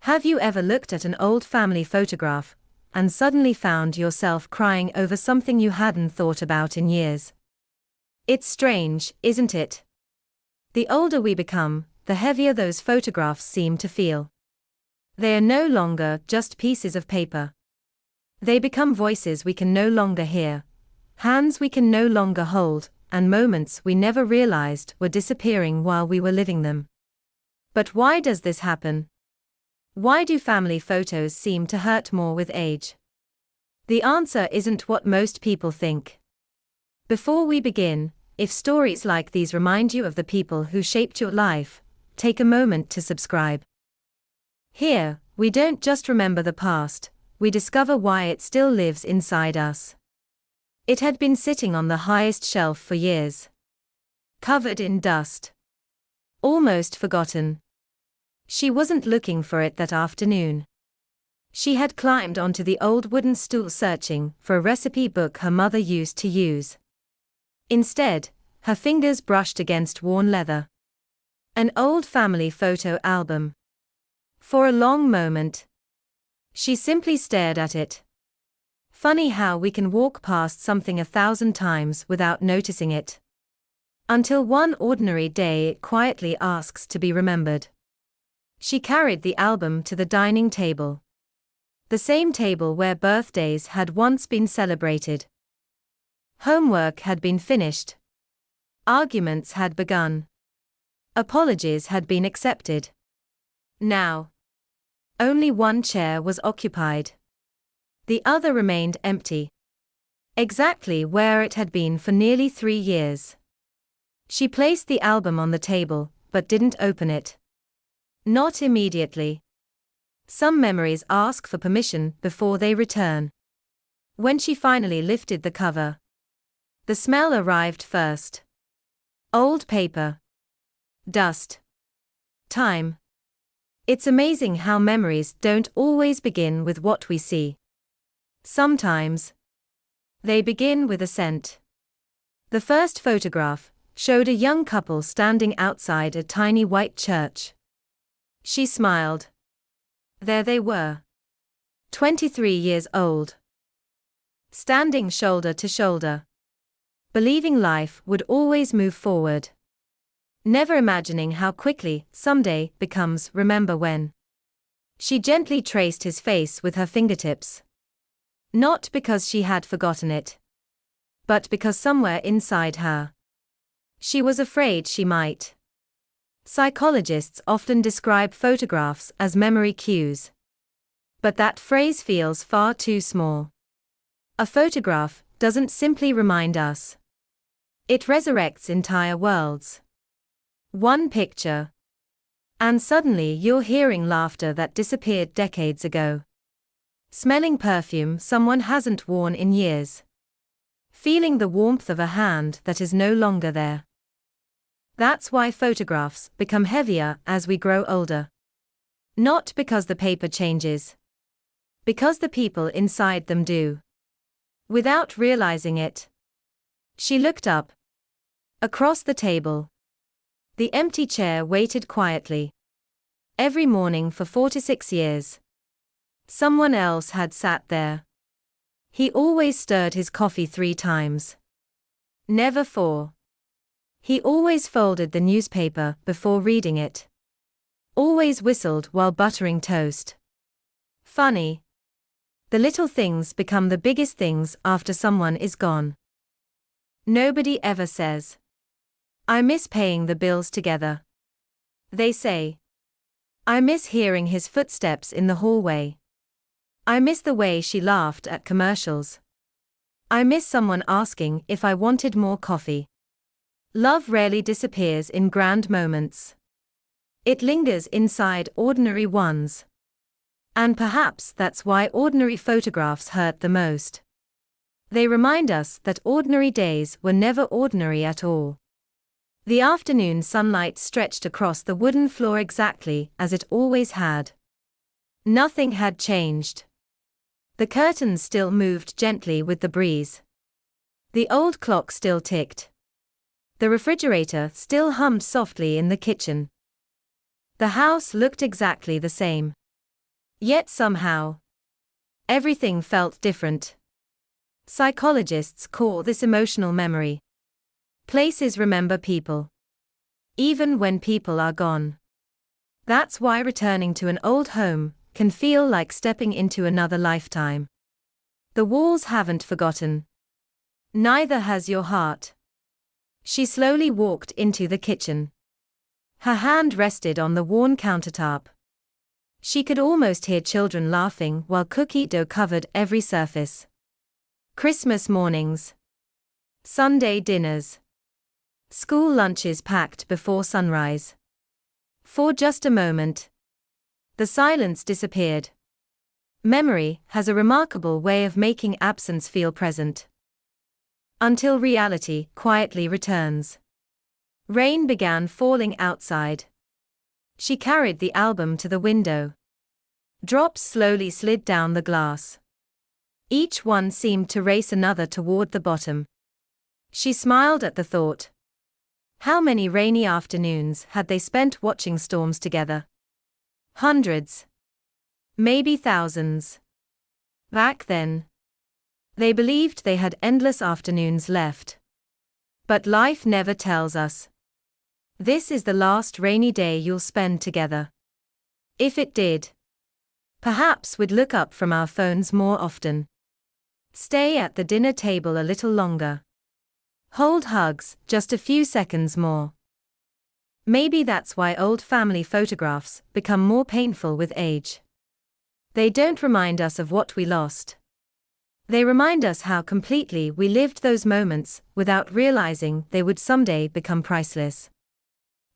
Have you ever looked at an old family photograph and suddenly found yourself crying over something you hadn't thought about in years? It's strange, isn't it? The older we become, the heavier those photographs seem to feel. They are no longer just pieces of paper. They become voices we can no longer hear, hands we can no longer hold, and moments we never realized were disappearing while we were living them. But why does this happen? Why do family photos seem to hurt more with age? The answer isn't what most people think. Before we begin, if stories like these remind you of the people who shaped your life, take a moment to subscribe. Here, we don't just remember the past, we discover why it still lives inside us. It had been sitting on the highest shelf for years. Covered in dust. Almost forgotten. She wasn't looking for it that afternoon. She had climbed onto the old wooden stool searching for a recipe book her mother used to use. Instead, her fingers brushed against worn leather. An old family photo album. For a long moment, she simply stared at it. Funny how we can walk past something 1,000 times without noticing it. Until one ordinary day it quietly asks to be remembered. She carried the album to the dining table. The same table where birthdays had once been celebrated. Homework had been finished. Arguments had begun. Apologies had been accepted. Now, only one chair was occupied. The other remained empty. Exactly where it had been for nearly 3 years. She placed the album on the table, but didn't open it. Not immediately. Some memories ask for permission before they return. When she finally lifted the cover, the smell arrived first. Old paper. Dust. Time. It's amazing how memories don't always begin with what we see. Sometimes, they begin with a scent. The first photograph showed a young couple standing outside a tiny white church. She smiled. There they were. 23 years old. Standing shoulder to shoulder. Believing life would always move forward. Never imagining how quickly someday becomes remember when. She gently traced his face with her fingertips. Not because she had forgotten it, but because somewhere inside her, she was afraid she might. Psychologists often describe photographs as memory cues. But that phrase feels far too small. A photograph doesn't simply remind us. It resurrects entire worlds. One picture, and suddenly you're hearing laughter that disappeared decades ago. Smelling perfume someone hasn't worn in years. Feeling the warmth of a hand that is no longer there. That's why photographs become heavier as we grow older. Not because the paper changes. Because the people inside them do. Without realizing it, she looked up. Across the table. The empty chair waited quietly. Every morning for 46 years. Someone else had sat there. He always stirred his coffee 3 times. Never 4. He always folded the newspaper before reading it. Always whistled while buttering toast. Funny. The little things become the biggest things after someone is gone. Nobody ever says, I miss paying the bills together. They say, I miss hearing his footsteps in the hallway. I miss the way she laughed at commercials. I miss someone asking if I wanted more coffee. Love rarely disappears in grand moments. It lingers inside ordinary ones. And perhaps that's why ordinary photographs hurt the most. They remind us that ordinary days were never ordinary at all. The afternoon sunlight stretched across the wooden floor exactly as it always had. Nothing had changed. The curtains still moved gently with the breeze. The old clock still ticked. The refrigerator still hummed softly in the kitchen. The house looked exactly the same. Yet somehow, everything felt different. Psychologists call this emotional memory. Places remember people, even when people are gone. That's why returning to an old home can feel like stepping into another lifetime. The walls haven't forgotten. Neither has your heart. She slowly walked into the kitchen. Her hand rested on the worn countertop. She could almost hear children laughing while cookie dough covered every surface. Christmas mornings. Sunday dinners. School lunches packed before sunrise. For just a moment, the silence disappeared. Memory has a remarkable way of making absence feel present. Until reality quietly returns. Rain began falling outside. She carried the album to the window. Drops slowly slid down the glass. Each one seemed to race another toward the bottom. She smiled at the thought. How many rainy afternoons had they spent watching storms together? Hundreds. Maybe thousands. Back then, they believed they had endless afternoons left. But life never tells us. This is the last rainy day you'll spend together. If it did, perhaps we'd look up from our phones more often. Stay at the dinner table a little longer. Hold hugs just a few seconds more. Maybe that's why old family photographs become more painful with age. They don't remind us of what we lost. They remind us how completely we lived those moments without realizing they would someday become priceless.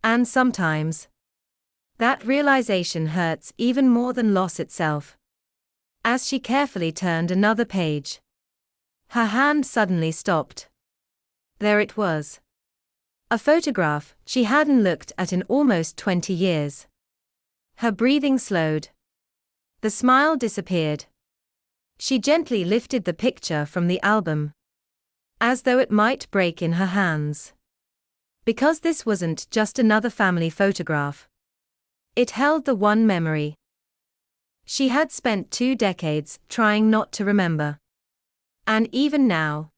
And sometimes, that realization hurts even more than loss itself. As she carefully turned another page, her hand suddenly stopped. There it was. A photograph she hadn't looked at in almost 20 years. Her breathing slowed. The smile disappeared. She gently lifted the picture from the album, as though it might break in her hands. Because this wasn't just another family photograph. It held the one memory she had spent 2 decades trying not to remember. And even now,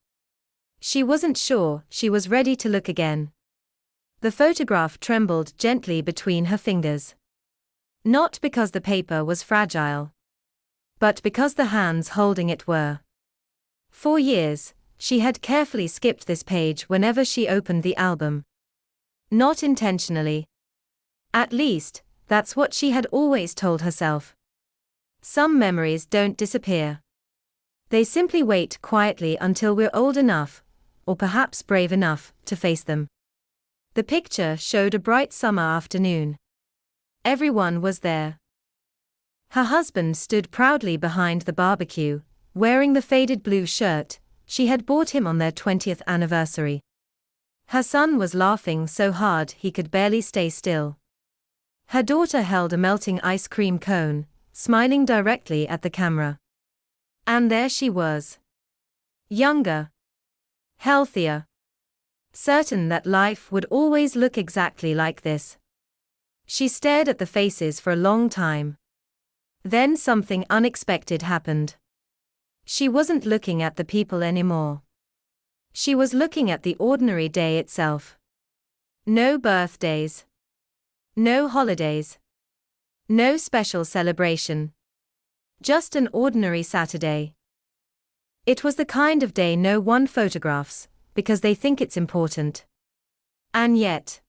she wasn't sure she was ready to look again. The photograph trembled gently between her fingers. Not because the paper was fragile, but because the hands holding it were. For years, she had carefully skipped this page whenever she opened the album. Not intentionally. At least, that's what she had always told herself. Some memories don't disappear. They simply wait quietly until we're old enough, or perhaps brave enough, to face them. The picture showed a bright summer afternoon. Everyone was there. Her husband stood proudly behind the barbecue, wearing the faded blue shirt she had bought him on their 20th anniversary. Her son was laughing so hard he could barely stay still. Her daughter held a melting ice cream cone, smiling directly at the camera. And there she was. Younger. Healthier. Certain that life would always look exactly like this. She stared at the faces for a long time. Then something unexpected happened. She wasn't looking at the people anymore. She was looking at the ordinary day itself. No birthdays. No holidays. No special celebration. Just an ordinary Saturday. It was the kind of day no one photographs, because they think it's important. And yet,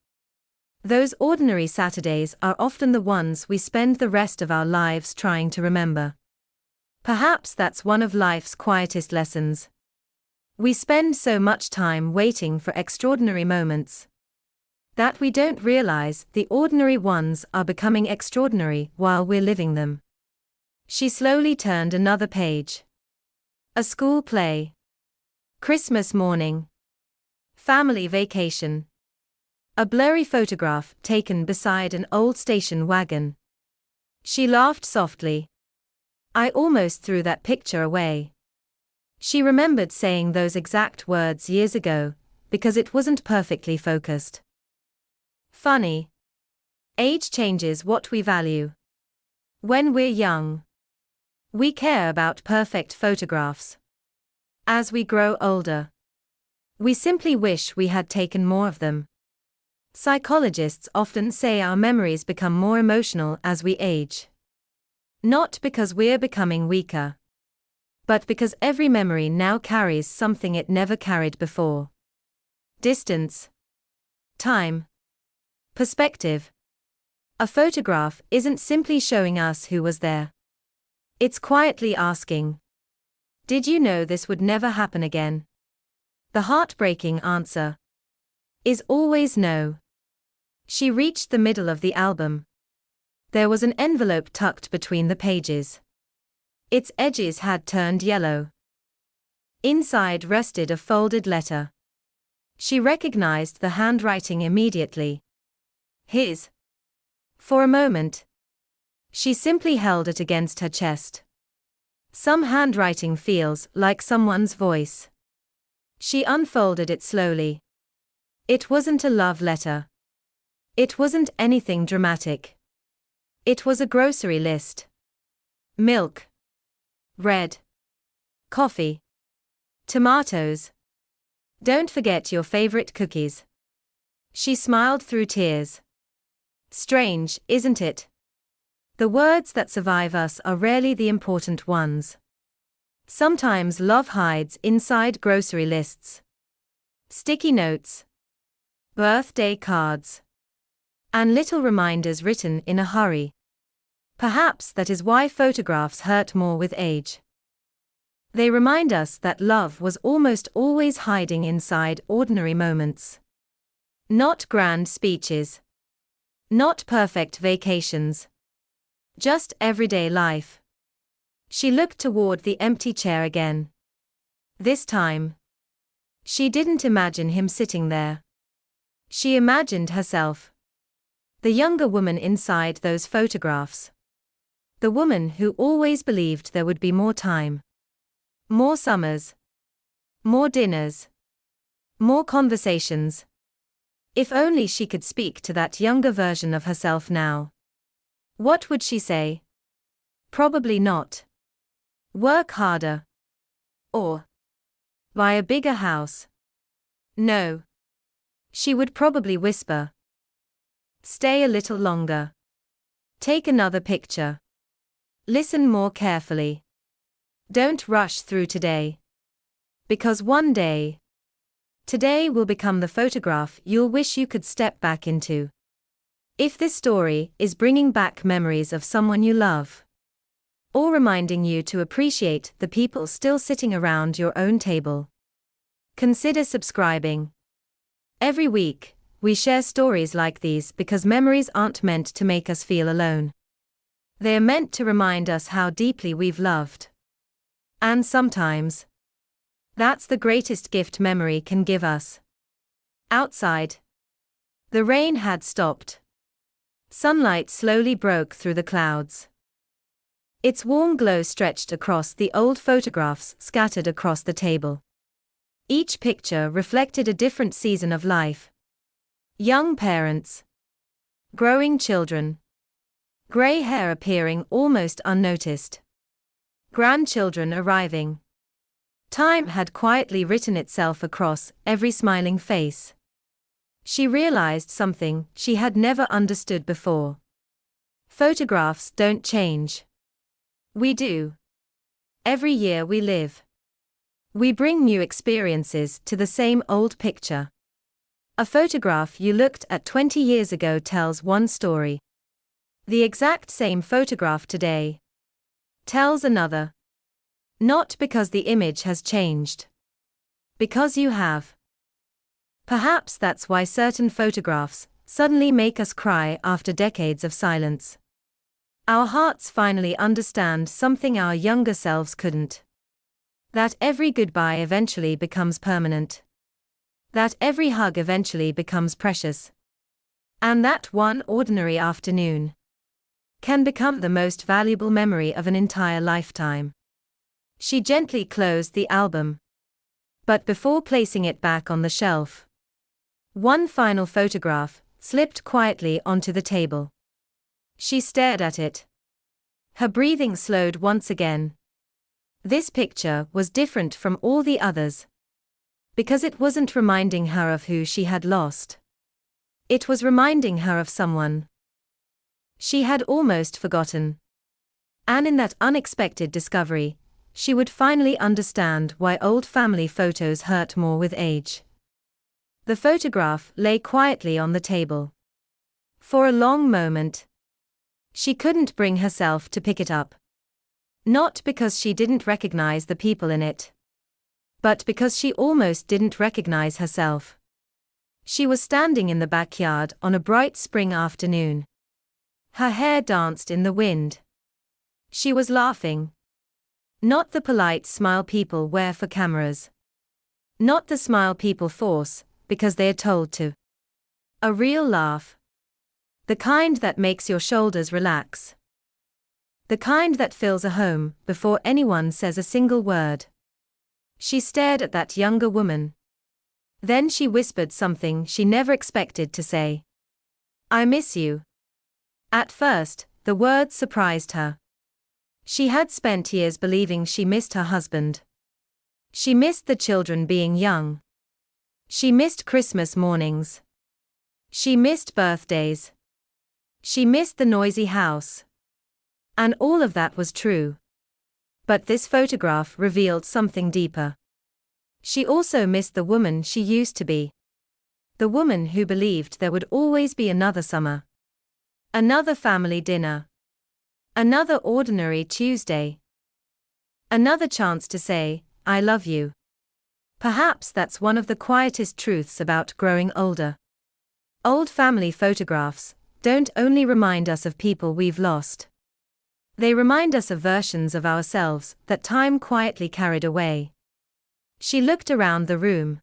those ordinary Saturdays are often the ones we spend the rest of our lives trying to remember. Perhaps that's one of life's quietest lessons. We spend so much time waiting for extraordinary moments that we don't realize the ordinary ones are becoming extraordinary while we're living them. She slowly turned another page. A school play. Christmas morning. Family vacation. A blurry photograph taken beside an old station wagon. She laughed softly. I almost threw that picture away. She remembered saying those exact words years ago, because it wasn't perfectly focused. Funny. Age changes what we value. When we're young, We care about perfect photographs. As we grow older, we simply wish we had taken more of them. Psychologists often say our memories become more emotional as we age. Not because we're becoming weaker, but because every memory now carries something it never carried before. Distance, time, perspective. A photograph isn't simply showing us who was there. It's quietly asking, did you know this would never happen again? The heartbreaking answer is always no. She reached the middle of the album. There was an envelope tucked between the pages. Its edges had turned yellow. Inside rested a folded letter. She recognized the handwriting immediately. His. For a moment, she simply held it against her chest. Some handwriting feels like someone's voice. She unfolded it slowly. It wasn't a love letter. It wasn't anything dramatic. It was a grocery list. Milk. Bread. Coffee. Tomatoes. Don't forget your favorite cookies. She smiled through tears. Strange, isn't it? The words that survive us are rarely the important ones. Sometimes love hides inside grocery lists, sticky notes, birthday cards, and little reminders written in a hurry. Perhaps that is why photographs hurt more with age. They remind us that love was almost always hiding inside ordinary moments. Not grand speeches. Not perfect vacations. Just everyday life. She looked toward the empty chair again. This time, she didn't imagine him sitting there. She imagined herself. The younger woman inside those photographs. The woman who always believed there would be more time. More summers. More dinners. More conversations. If only she could speak to that younger version of herself now. What would she say? Probably not. Work harder. Or buy a bigger house. No. She would probably whisper. Stay a little longer. Take another picture. Listen more carefully. Don't rush through today. Because one day, today will become the photograph you'll wish you could step back into. If this story is bringing back memories of someone you love, or reminding you to appreciate the people still sitting around your own table, consider subscribing. Every week, we share stories like these because memories aren't meant to make us feel alone. They are meant to remind us how deeply we've loved. And sometimes, that's the greatest gift memory can give us. Outside, the rain had stopped. Sunlight slowly broke through the clouds. Its warm glow stretched across the old photographs scattered across the table. Each picture reflected a different season of life. Young parents. Growing children. Gray hair appearing almost unnoticed. Grandchildren arriving. Time had quietly written itself across every smiling face. She realized something she had never understood before. Photographs don't change. We do. Every year we live. We bring new experiences to the same old picture. A photograph you looked at 20 years ago tells one story. The exact same photograph today tells another. Not because the image has changed. Because you have. Perhaps that's why certain photographs suddenly make us cry after decades of silence. Our hearts finally understand something our younger selves couldn't. That every goodbye eventually becomes permanent. That every hug eventually becomes precious. And that one ordinary afternoon can become the most valuable memory of an entire lifetime. She gently closed the album. But before placing it back on the shelf, one final photograph slipped quietly onto the table. She stared at it. Her breathing slowed once again. This picture was different from all the others. Because it wasn't reminding her of who she had lost. It was reminding her of someone she had almost forgotten. And in that unexpected discovery, she would finally understand why old family photos hurt more with age. The photograph lay quietly on the table. For a long moment, she couldn't bring herself to pick it up. Not because she didn't recognize the people in it, but because she almost didn't recognize herself. She was standing in the backyard on a bright spring afternoon. Her hair danced in the wind. She was laughing. Not the polite smile people wear for cameras. Not the smile people force, because they are told to. A real laugh. The kind that makes your shoulders relax. The kind that fills a home before anyone says a single word. She stared at that younger woman. Then she whispered something she never expected to say. "I miss you." At first, the words surprised her. She had spent years believing she missed her husband. She missed the children being young. She missed Christmas mornings. She missed birthdays. She missed the noisy house. And all of that was true. But this photograph revealed something deeper. She also missed the woman she used to be. The woman who believed there would always be another summer. Another family dinner. Another ordinary Tuesday. Another chance to say, "I love you." Perhaps that's one of the quietest truths about growing older. Old family photographs don't only remind us of people we've lost. They remind us of versions of ourselves that time quietly carried away. She looked around the room.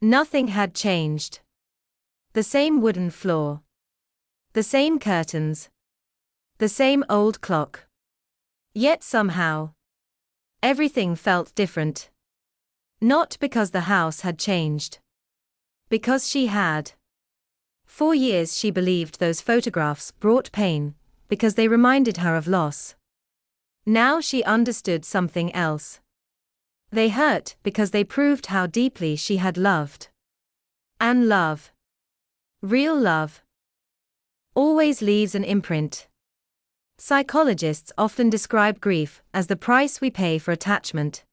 Nothing had changed. The same wooden floor. The same curtains. The same old clock. Yet somehow, everything felt different. Not because the house had changed. Because she had. For years she believed those photographs brought pain, because they reminded her of loss. Now she understood something else. They hurt because they proved how deeply she had loved. And love, real love, always leaves an imprint. Psychologists often describe grief as the price we pay for attachment.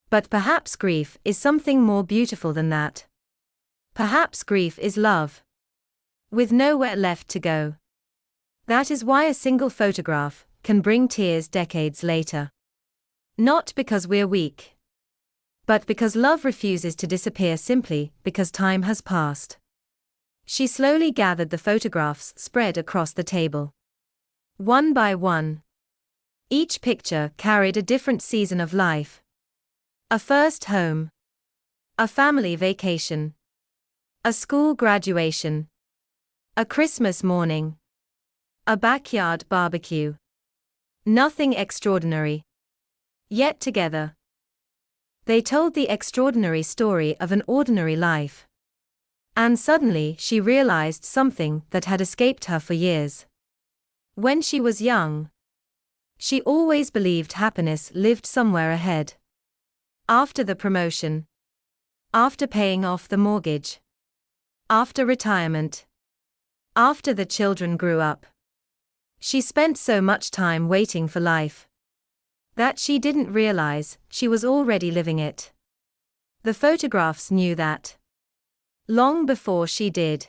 But perhaps grief is something more beautiful than that. Perhaps grief is love. With nowhere left to go. That is why a single photograph can bring tears decades later. Not because we're weak. But because love refuses to disappear simply because time has passed. She slowly gathered the photographs spread across the table. One by one. Each picture carried a different season of life. A first home. A family vacation. A school graduation. A Christmas morning. A backyard barbecue. Nothing extraordinary. Yet together, they told the extraordinary story of an ordinary life. And suddenly she realized something that had escaped her for years. When she was young, she always believed happiness lived somewhere ahead. After the promotion. After paying off the mortgage. After retirement. After the children grew up. She spent so much time waiting for life that she didn't realize she was already living it. The photographs knew that. Long before she did.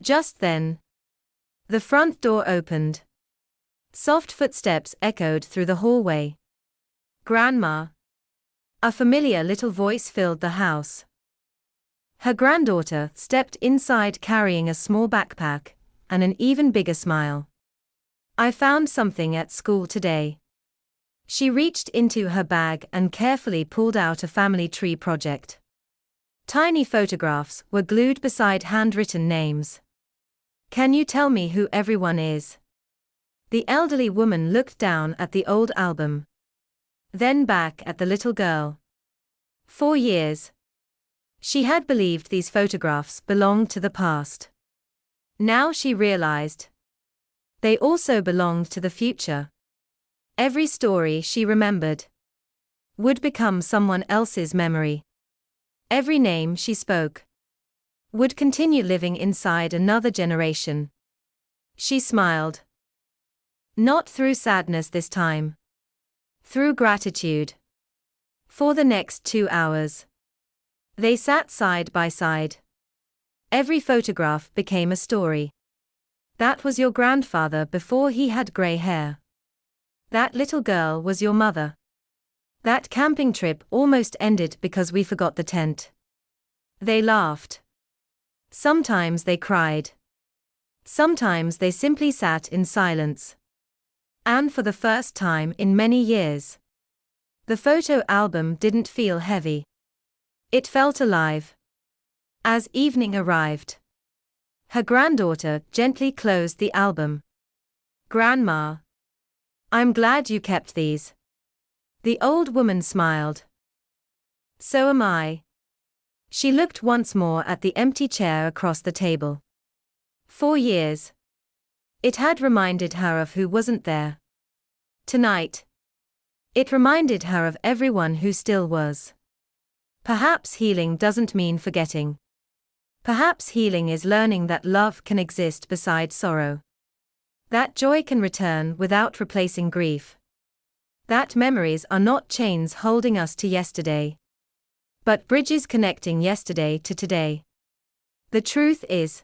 Just then, the front door opened. Soft footsteps echoed through the hallway. "Grandma." A familiar little voice filled the house. Her granddaughter stepped inside carrying a small backpack and an even bigger smile. "I found something at school today." She reached into her bag and carefully pulled out a family tree project. Tiny photographs were glued beside handwritten names. "Can you tell me who everyone is?" The elderly woman looked down at the old album. Then back at the little girl. For years, she had believed these photographs belonged to the past. Now she realized they also belonged to the future. Every story she remembered would become someone else's memory. Every name she spoke would continue living inside another generation. She smiled. Not through sadness this time. Through gratitude. For the next 2 hours, they sat side by side. Every photograph became a story. That was your grandfather before he had gray hair. That little girl was your mother. That camping trip almost ended because we forgot the tent. They laughed. Sometimes they cried. Sometimes they simply sat in silence. And for the first time in many years, the photo album didn't feel heavy. It felt alive. As evening arrived, her granddaughter gently closed the album. "Grandma, I'm glad you kept these." The old woman smiled. "So am I." She looked once more at the empty chair across the table. 4 years. It had reminded her of who wasn't there. Tonight, it reminded her of everyone who still was. Perhaps healing doesn't mean forgetting. Perhaps healing is learning that love can exist beside sorrow. That joy can return without replacing grief. That memories are not chains holding us to yesterday, but bridges connecting yesterday to today. The truth is,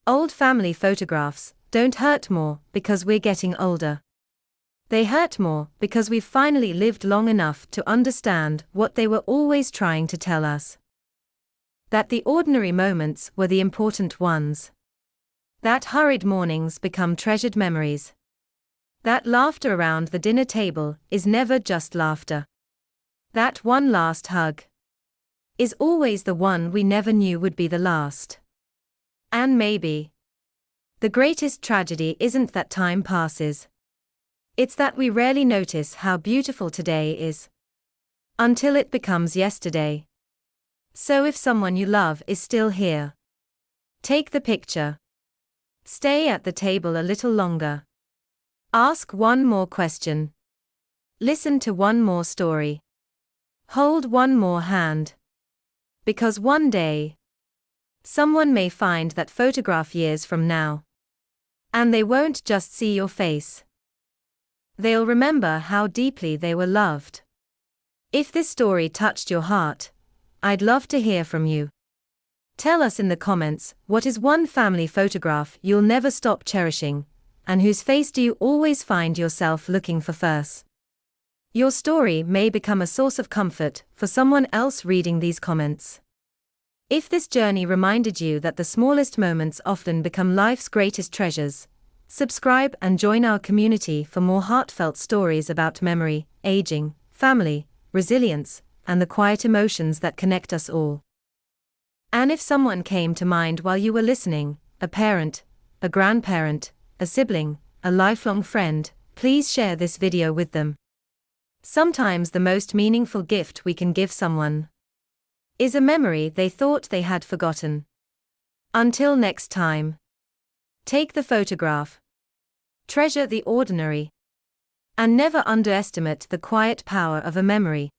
old family photographs don't hurt more because we're getting older. They hurt more because we've finally lived long enough to understand what they were always trying to tell us. That the ordinary moments were the important ones. That hurried mornings become treasured memories. That laughter around the dinner table is never just laughter. That one last hug is always the one we never knew would be the last. And maybe the greatest tragedy isn't that time passes. It's that we rarely notice how beautiful today is until it becomes yesterday. So if someone you love is still here, take the picture. Stay at the table a little longer. Ask one more question. Listen to one more story. Hold one more hand. Because one day, someone may find that photograph years from now, and they won't just see your face. They'll remember how deeply they were loved. If this story touched your heart, I'd love to hear from you. Tell us in the comments, what is one family photograph you'll never stop cherishing, and whose face do you always find yourself looking for first? Your story may become a source of comfort for someone else reading these comments. If this journey reminded you that the smallest moments often become life's greatest treasures, subscribe and join our community for more heartfelt stories about memory, aging, family, resilience, and the quiet emotions that connect us all. And if someone came to mind while you were listening, a parent, a grandparent, a sibling, a lifelong friend, please share this video with them. Sometimes the most meaningful gift we can give someone is a memory they thought they had forgotten. Until next time, take the photograph, treasure the ordinary, and never underestimate the quiet power of a memory.